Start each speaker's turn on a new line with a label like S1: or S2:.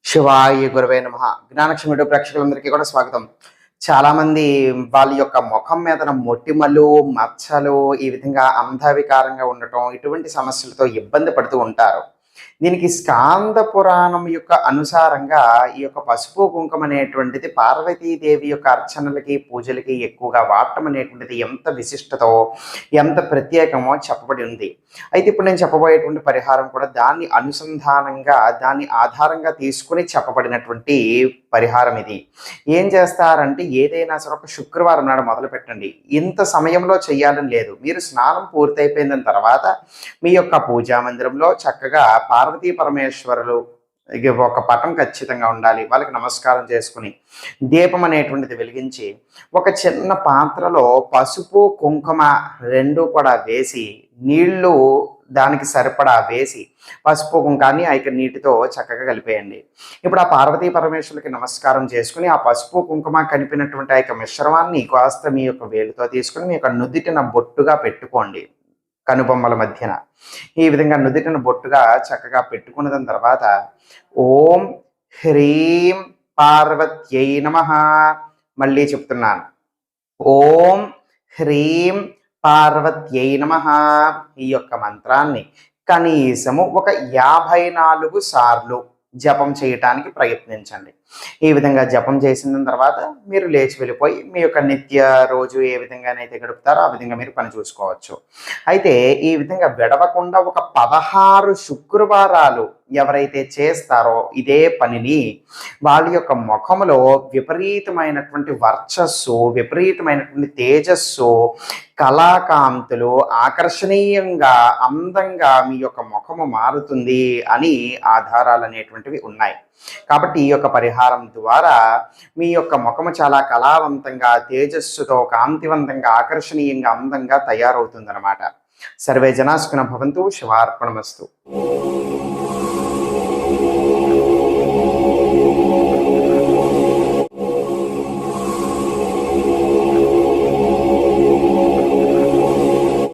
S1: శివాయ గురవే నమః. జ్ఞానక్ష మీడియా ప్రేక్షకులందరికీ కూడా స్వాగతం. చాలామంది వాళ్ళ యొక్క ముఖం మీదన మొటిమలు, మచ్చలు ఈ విధంగా అంధవికారంగా ఉండటం, ఇటువంటి సమస్యలతో ఇబ్బంది పడుతూ ఉంటారు. దీనికి స్కాంద పురాణం యొక్క అనుసారంగా ఈ యొక్క పసుపు, కుంకుమ అనేటువంటిది పార్వతీదేవి యొక్క అర్చనలకి, పూజలకి ఎక్కువగా వాడటం అనేటువంటిది ఎంత విశిష్టతో, ఎంత ప్రత్యేకమో చెప్పబడి ఉంది. అయితే ఇప్పుడు నేను చెప్పబోయేటువంటి పరిహారం కూడా దాన్ని అనుసంధానంగా, దాన్ని ఆధారంగా తీసుకుని చెప్పబడినటువంటి పరిహారం ఇది. ఏం చేస్తారంటే ఏదైనా సరే ఒక శుక్రవారం నాడు మొదలుపెట్టండి. ఇంత సమయంలో చేయాలని లేదు. మీరు స్నానం పూర్తయిపోయిన తర్వాత మీ యొక్క పూజా మందిరంలో చక్కగా పార్వతీ పరమేశ్వరులు ఒక పటం ఖచ్చితంగా ఉండాలి. వాళ్ళకి నమస్కారం చేసుకుని దీపం అనేటువంటిది వెలిగించి ఒక చిన్న పాత్రలో పసుపు, కుంకుమ రెండు కూడా వేసి నీళ్లు దానికి సరిపడా వేసి పసుపు కుంకాన్ని ఆ యొక్క నీటితో చక్కగా కలిపేయండి. ఇప్పుడు ఆ పార్వతీ పరమేశ్వరులకి నమస్కారం చేసుకుని ఆ పసుపు కుంకుమ కలిపినటువంటి ఆ యొక్క మిశ్రమాన్ని కాస్త మీ యొక్క వేలుతో తీసుకుని మీ యొక్క నుదిటిన బొట్టుగా పెట్టుకోండి. కనుబొమ్మల మధ్యన ఈ విధంగా నుదిటిన బొట్టుగా చక్కగా పెట్టుకున్న తర్వాత ఓం హ్రీం పార్వత్యై నమః. మళ్ళీ చెప్తున్నాను, ఓం హ్రీం పార్వత్యై నమః. ఈ యొక్క మంత్రాన్ని కనీసము ఒక 54 సార్లు జపం చేయటానికి ప్రయత్నించండి. ఈ విధంగా జపం చేసిన తర్వాత మీరు లేచి వెళ్ళిపోయి మీ యొక్క నిత్య రోజు ఏ విధంగానైతే గడుపుతారో ఆ విధంగా మీరు పని చూసుకోవచ్చు. అయితే ఈ విధంగా విడవకుండా ఒక 16 శుక్రవారాలు ఎవరైతే చేస్తారో ఇదే పనిని వాళ్ళ యొక్క ముఖములో విపరీతమైనటువంటి వర్చస్సు, విపరీతమైనటువంటి తేజస్సు, కళాకాంతులు, ఆకర్షణీయంగా అందంగా మీ యొక్క ముఖము మారుతుంది అని ఆధారాలు అనేటువంటివి ఉన్నాయి. కాబట్టి ఈ యొక్క పరిహారం ద్వారా మీ యొక్క ముఖము చాలా కళావంతంగా, తేజస్సుతో, కాంతివంతంగా, ఆకర్షణీయంగా, అందంగా తయారవుతుందన్నమాట. సర్వే జనా సుఖినో భవంతు. శివార్పణమస్తు.